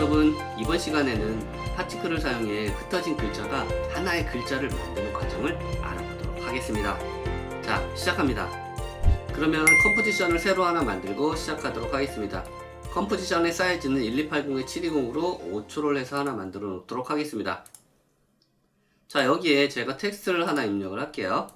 여러분, 이번 시간에는 파티클을 사용해 흩어진 글자가 하나의 글자를 만드는 과정을 알아보도록 하겠습니다. 자, 시작합니다. 그러면 컴포지션을 새로 하나 만들고 시작하도록 하겠습니다. 컴포지션의 사이즈는 1280720으로 5초를 해서 하나 만들어 놓도록 하겠습니다. 자, 여기에 제가 텍스트를 하나 입력을 할게요.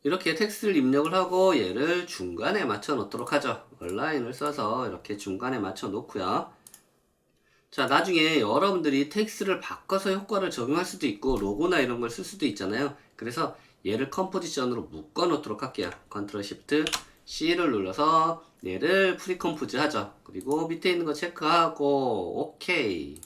이렇게 텍스트를 입력을 하고 얘를 중간에 맞춰 놓도록 하죠. 얼라인을 써서 이렇게 중간에 맞춰 놓고요. 자, 나중에 여러분들이 텍스트를 바꿔서 효과를 적용할 수도 있고 로고나 이런 걸 쓸 수도 있잖아요. 그래서 얘를 컴포지션으로 묶어 놓도록 할게요. 컨트롤 시프트 C를 눌러서 얘를 프리컴포즈 하죠. 그리고 밑에 있는 거 체크하고 오케이.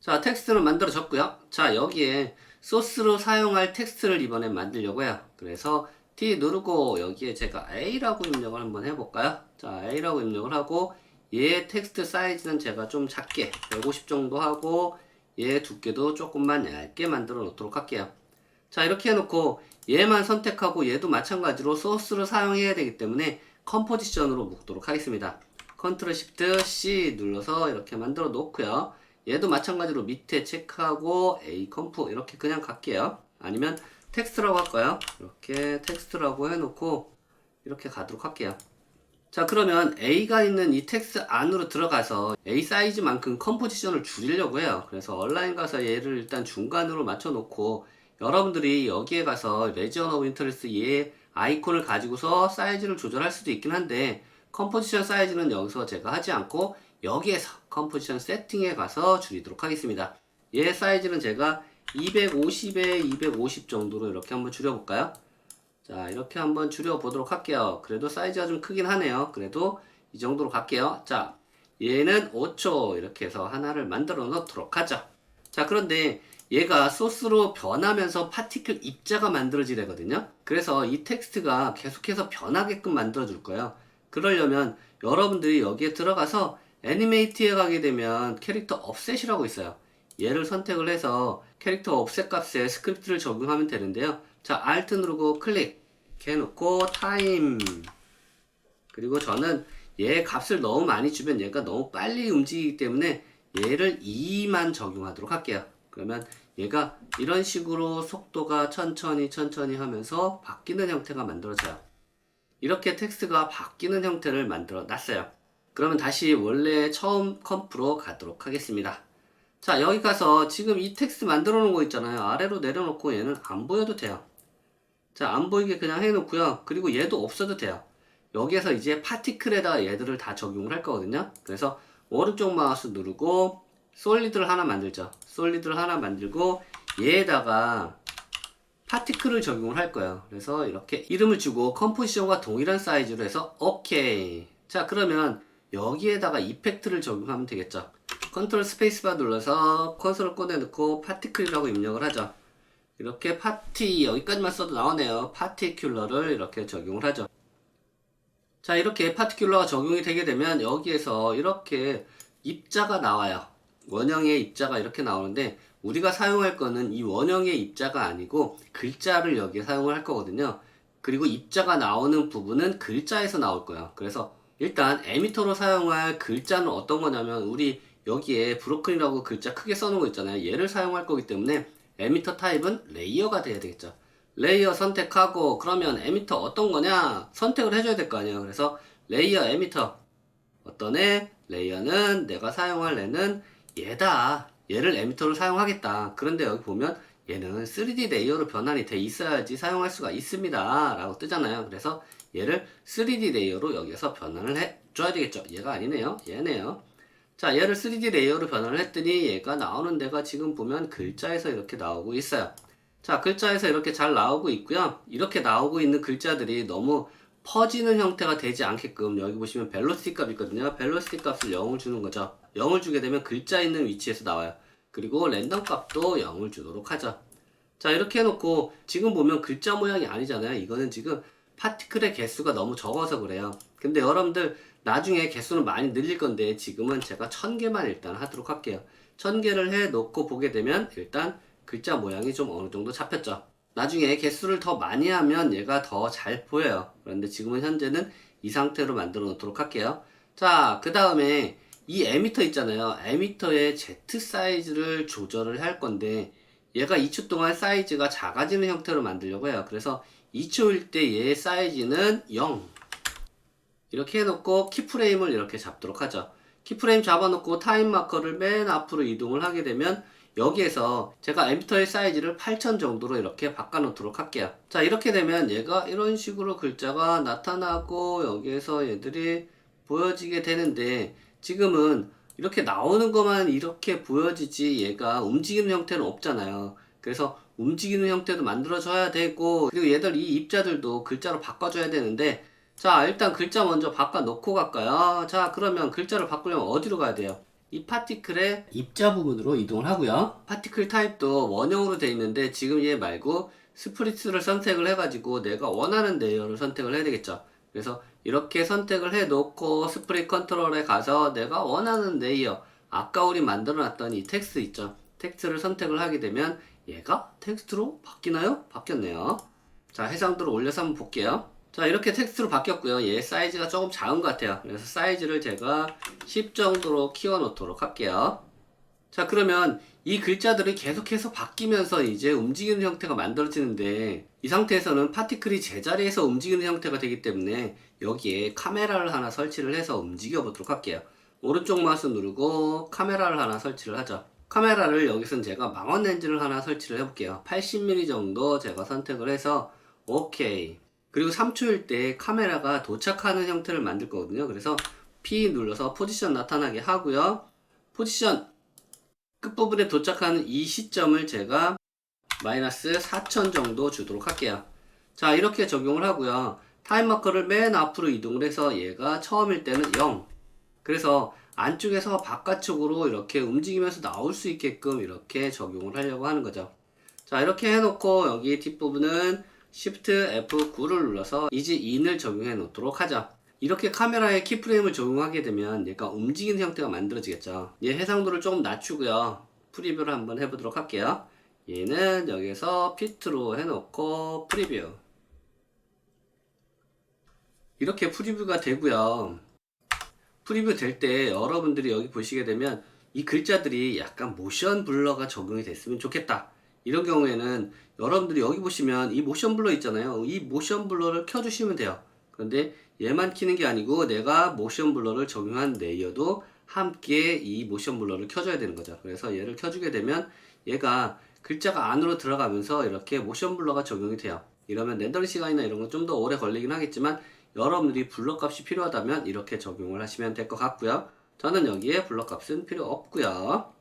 자, 텍스트는 만들어졌고요. 자, 여기에 소스로 사용할 텍스트를 이번에 만들려고 해요. 그래서 T 누르고 여기에 제가 A라고 입력을 한번 해볼까요? 자, A라고 입력을 하고 얘 텍스트 사이즈는 제가 좀 작게 150 정도 하고 얘 두께도 조금만 얇게 만들어 놓도록 할게요. 자, 이렇게 해놓고 얘만 선택하고 얘도 마찬가지로 소스를 사용해야 되기 때문에 컴포지션으로 묶도록 하겠습니다. 컨트롤 시프트 C 눌러서 이렇게 만들어 놓고요. 얘도 마찬가지로 밑에 체크하고 A 컴프 이렇게 그냥 갈게요. 아니면 텍스트라고 할까요? 이렇게 텍스트라고 해놓고 이렇게 가도록 할게요. 자, 그러면 A가 있는 이 텍스트 안으로 들어가서 A 사이즈만큼 컴포지션을 줄이려고 해요. 그래서 얼라인 가서 얘를 일단 중간으로 맞춰 놓고 여러분들이 여기에 가서 레지언 오브 인터레스트 얘 아이콘을 가지고서 사이즈를 조절할 수도 있긴 한데 컴포지션 사이즈는 여기서 제가 하지 않고 여기에서 컴포지션 세팅에 가서 줄이도록 하겠습니다. 얘 사이즈는 제가 250에 250 정도로 이렇게 한번 줄여볼까요? 자, 이렇게 한번 줄여보도록 할게요. 그래도 사이즈가 좀 크긴 하네요. 그래도 이 정도로 갈게요. 자, 얘는 5초 이렇게 해서 하나를 만들어 놓도록 하죠. 자, 그런데 얘가 소스로 변하면서 파티클 입자가 만들어지거든요. 그래서 이 텍스트가 계속해서 변하게끔 만들어 줄 거예요. 그러려면 여러분들이 여기에 들어가서 애니메이트에 가게 되면 캐릭터 offset이라고 있어요. 얘를 선택을 해서 캐릭터 offset 값에 스크립트를 적용하면 되는데요. 자, Alt 누르고 클릭 해놓고 타임. 그리고 저는 얘 값을 너무 많이 주면 얘가 너무 빨리 움직이기 때문에 얘를 2만 적용하도록 할게요. 그러면 얘가 이런 식으로 속도가 천천히 하면서 바뀌는 형태가 만들어져요. 이렇게 텍스트가 바뀌는 형태를 만들어 놨어요. 그러면 다시 원래 처음 컴프로 가도록 하겠습니다. 자, 여기 가서 지금 이 텍스트 만들어 놓은 거 있잖아요. 아래로 내려놓고 얘는 안 보여도 돼요. 자, 안 보이게 그냥 해놓고요. 그리고 얘도 없어도 돼요. 여기에서 이제 파티클에다가 얘들을 다 적용을 할 거거든요. 그래서 오른쪽 마우스 누르고 솔리드를 하나 만들죠. 솔리드를 하나 만들고 얘에다가 파티클을 적용을 할 거예요. 그래서 이렇게 이름을 주고 컴포지션과 동일한 사이즈로 해서 오케이. 자, 그러면 여기에다가 이펙트를 적용하면 되겠죠. 컨트롤 스페이스바 눌러서 콘솔을 꺼내놓고 파티클이라고 입력을 하죠. 이렇게 파티 여기까지만 써도 나오네요. 파티큘러를 이렇게 적용을 하죠. 자, 이렇게 파티큘러가 적용이 되게 되면 여기에서 이렇게 입자가 나와요. 원형의 입자가 이렇게 나오는데 우리가 사용할 거는 이 원형의 입자가 아니고 글자를 여기에 사용을 할 거거든요. 그리고 입자가 나오는 부분은 글자에서 나올 거예요. 그래서 일단 에미터로 사용할 글자는 어떤 거냐면 우리 여기에 브로큰이라고 글자 크게 써놓은 거 있잖아요. 얘를 사용할 거기 때문에 에미터 타입은 레이어가 돼야 되겠죠. 레이어 선택하고 그러면 에미터 어떤 거냐 선택을 해줘야 될 거 아니에요. 그래서 레이어 에미터 어떤 애 레이어는 내가 사용할 애는 얘다. 얘를 에미터로 사용하겠다. 그런데 여기 보면 얘는 3D 레이어로 변환이 돼 있어야지 사용할 수가 있습니다 라고 뜨잖아요. 그래서 얘를 3D 레이어로 여기서 변환을 해줘야 되겠죠. 얘가 아니네요. 얘네요. 자, 얘를 3D 레이어로 변환을 했더니 얘가 나오는 데가 지금 보면 글자에서 이렇게 나오고 있어요. 자, 글자에서 이렇게 잘 나오고 있고요. 이렇게 나오고 있는 글자들이 너무 퍼지는 형태가 되지 않게끔 여기 보시면 벨로시티 값 있거든요. 벨로시티 값을 0을 주는 거죠. 0을 주게 되면 글자 있는 위치에서 나와요. 그리고 랜덤 값도 0을 주도록 하죠. 자, 이렇게 해놓고 지금 보면 글자 모양이 아니잖아요. 이거는 지금 파티클의 개수가 너무 적어서 그래요. 근데 여러분들 나중에 개수는 많이 늘릴 건데 지금은 제가 1000개만 일단 하도록 할게요. 1000개를 해 놓고 보게 되면 일단 글자 모양이 좀 어느 정도 잡혔죠. 나중에 개수를 더 많이 하면 얘가 더 잘 보여요. 그런데 지금은 현재는 이 상태로 만들어 놓도록 할게요. 자, 그 다음에 이 에미터 있잖아요. 에미터의 Z 사이즈를 조절을 할 건데 얘가 2초 동안 사이즈가 작아지는 형태로 만들려고 해요. 그래서 2초일 때 얘의 사이즈는 0 이렇게 해놓고 키프레임을 이렇게 잡도록 하죠. 키프레임 잡아놓고 타임 마커를 맨 앞으로 이동을 하게 되면 여기에서 제가 에미터의 사이즈를 8000 정도로 이렇게 바꿔놓도록 할게요. 자, 이렇게 되면 얘가 이런 식으로 글자가 나타나고 여기에서 얘들이 보여지게 되는데 지금은 이렇게 나오는 것만 이렇게 보여지지 얘가 움직이는 형태는 없잖아요. 그래서 움직이는 형태도 만들어줘야 되고 그리고 얘들 이 입자들도 글자로 바꿔줘야 되는데 자, 일단 글자 먼저 바꿔 놓고 갈까요? 자, 그러면 글자를 바꾸려면 어디로 가야 돼요? 이 파티클의 입자 부분으로 이동을 하고요. 파티클 타입도 원형으로 되어 있는데 지금 얘 말고 스프리츠를 선택을 해가지고 내가 원하는 레이어를 선택을 해야 되겠죠. 그래서 이렇게 선택을 해 놓고 스프릿 컨트롤에 가서 내가 원하는 레이어, 아까 우리 만들어 놨던 이 텍스트 있죠. 텍스트를 선택을 하게 되면 얘가 텍스트로 바뀌나요? 바뀌었네요. 자, 해상도를 올려서 한번 볼게요. 자, 이렇게 텍스트로 바뀌었고요. 얘 사이즈가 조금 작은 것 같아요. 그래서 사이즈를 제가 10 정도로 키워 놓도록 할게요. 자, 그러면 이 글자들이 계속해서 바뀌면서 이제 움직이는 형태가 만들어지는데 이 상태에서는 파티클이 제자리에서 움직이는 형태가 되기 때문에 여기에 카메라를 하나 설치를 해서 움직여 보도록 할게요. 오른쪽 마우스 누르고 카메라를 하나 설치를 하죠. 카메라를 여기서는 제가 망원 렌즈를 하나 설치를 해볼게요. 80mm 정도 제가 선택을 해서 오케이. 그리고 3초일 때 카메라가 도착하는 형태를 만들 거거든요. 그래서 P 눌러서 포지션 나타나게 하고요. 포지션 끝부분에 도착하는 이 시점을 제가 마이너스 4000 정도 주도록 할게요. 자, 이렇게 적용을 하고요. 타임 마커를 맨 앞으로 이동을 해서 얘가 처음일 때는 0. 그래서 안쪽에서 바깥쪽으로 이렇게 움직이면서 나올 수 있게끔 이렇게 적용을 하려고 하는 거죠. 자, 이렇게 해놓고 여기 뒷부분은 Shift F9를 눌러서 이지 인을 적용해 놓도록 하죠. 이렇게 카메라에 키프레임을 적용하게 되면 얘가 움직이는 형태가 만들어지겠죠. 얘 해상도를 조금 낮추고요. 프리뷰를 한번 해보도록 할게요. 얘는 여기서 피트로 해놓고 프리뷰. 이렇게 프리뷰가 되고요. 프리뷰 될 때 여러분들이 여기 보시게 되면 이 글자들이 약간 모션 블러가 적용이 됐으면 좋겠다. 이런 경우에는 여러분들이 여기 보시면 이 모션 블러 있잖아요. 이 모션 블러를 켜주시면 돼요. 그런데 얘만 키는 게 아니고 내가 모션 블러를 적용한 레이어도 함께 이 모션 블러를 켜줘야 되는 거죠. 그래서 얘를 켜주게 되면 얘가 글자가 안으로 들어가면서 이렇게 모션 블러가 적용이 돼요. 이러면 렌더링 시간이나 이런 건 좀 더 오래 걸리긴 하겠지만 여러분들이 블러 값이 필요하다면 이렇게 적용을 하시면 될 것 같고요. 저는 여기에 블러 값은 필요 없고요.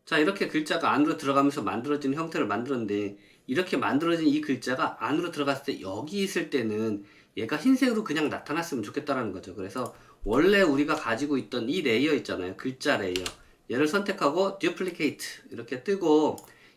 자, 이렇게 글자가 안으로 들어가면서 만들어지는 형태를 만들었는데 이렇게 만들어진 이 글자가 안으로 들어갔을 때 여기 있을 때는 얘가 흰색으로 그냥 나타났으면 좋겠다라는 거죠. 그래서 원래 우리가 가지고 있던 이 레이어 있잖아요. 글자 레이어. 얘를 선택하고 Duplicate 이렇게 뜨고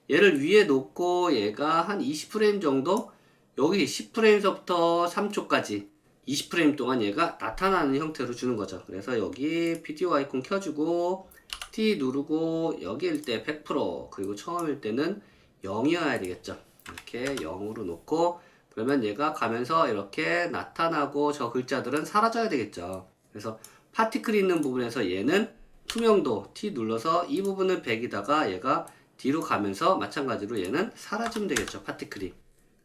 얘를 위에 놓고 얘가 한 20프레임 정도 여기 10프레임서부터 3초까지 20프레임 동안 얘가 나타나는 형태로 주는 거죠. 그래서 여기 비디오 아이콘 켜주고 T 누르고 여기일 때 100% 그리고 처음일 때는 0이어야 되겠죠. 이렇게 0으로 놓고 그러면 얘가 가면서 이렇게 나타나고 저 글자들은 사라져야 되겠죠. 그래서 파티클이 있는 부분에서 얘는 투명도 T 눌러서 이 부분은 100이다가 얘가 뒤로 가면서 마찬가지로 얘는 사라지면 되겠죠. 파티클이.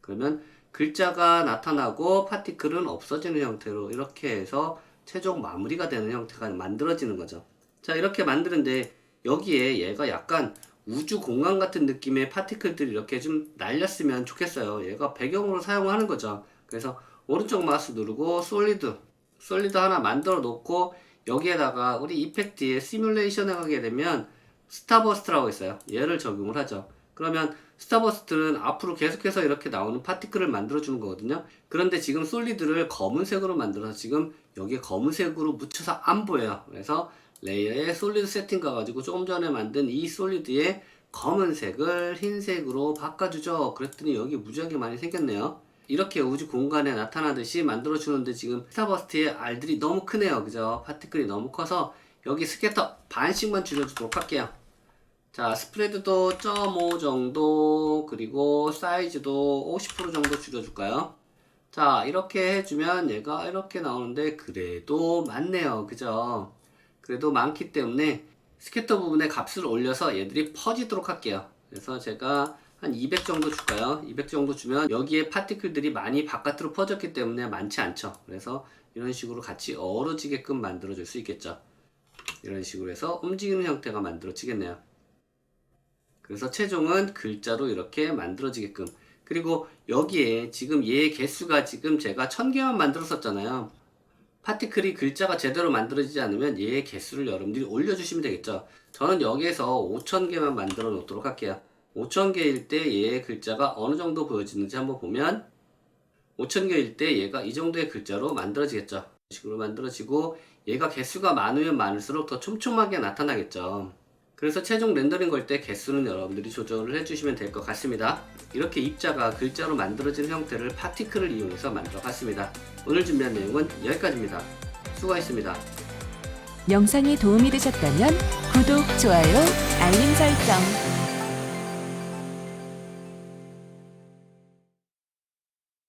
그러면 글자가 나타나고 파티클은 없어지는 형태로 이렇게 해서 최종 마무리가 되는 형태가 만들어지는 거죠. 자, 이렇게 만드는데 여기에 얘가 약간 우주 공간 같은 느낌의 파티클들이 이렇게 좀 날렸으면 좋겠어요. 얘가 배경으로 사용하는 거죠. 그래서 오른쪽 마우스 누르고 솔리드 하나 만들어 놓고 여기에다가 우리 이펙트에 시뮬레이션에 가게 되면 스타버스트라고 있어요. 얘를 적용을 하죠. 그러면 스타버스트는 앞으로 계속해서 이렇게 나오는 파티클을 만들어 주는 거거든요. 그런데 지금 솔리드를 검은색으로 만들어서 지금 여기에 검은색으로 묻혀서 안 보여요. 그래서 레이어에 솔리드 세팅 가가지고 조금 전에 만든 이 솔리드에 검은색을 흰색으로 바꿔주죠. 그랬더니 여기 무지하게 많이 생겼네요. 이렇게 우주 공간에 나타나듯이 만들어주는데 지금 스타버스트의 알들이 너무 크네요. 그죠? 파티클이 너무 커서 여기 스캐터 반씩만 줄여주도록 할게요. 자, 스프레드도 0.5 정도, 그리고 사이즈도 50% 정도 줄여줄까요? 자, 이렇게 해주면 얘가 이렇게 나오는데, 그래도 많네요. 그죠? 그래도 많기 때문에 스캐터 부분에 값을 올려서 얘들이 퍼지도록 할게요. 그래서 제가 한 200 정도 줄까요? 200 정도 주면 여기에 파티클들이 많이 바깥으로 퍼졌기 때문에 많지 않죠. 그래서 이런 식으로 같이 어우러지게끔 만들어 줄 수 있겠죠. 이런 식으로 해서 움직이는 형태가 만들어지겠네요. 그래서 최종은 글자로 이렇게 만들어지게끔. 그리고 여기에 지금 얘의 개수가 지금 제가 1000개만 만들었었잖아요. 파티클이 글자가 제대로 만들어지지 않으면 얘의 개수를 여러분들이 올려주시면 되겠죠. 저는 여기에서 5000개만 만들어 놓도록 할게요. 5000개일 때 얘의 글자가 어느 정도 보여지는지 한번 보면 5000개일 때 얘가 이 정도의 글자로 만들어지겠죠. 이런 식으로 만들어지고 얘가 개수가 많으면 많을수록 더 촘촘하게 나타나겠죠. 그래서 최종 렌더링 걸 때 개수는 여러분들이 조절을 해주시면 될 것 같습니다. 이렇게 입자가 글자로 만들어지는 형태를 파티클을 이용해서 만들어 봤습니다. 오늘 준비한 내용은 여기까지입니다. 수고하셨습니다. 영상이 도움이 되셨다면 구독, 좋아요, 알림 설정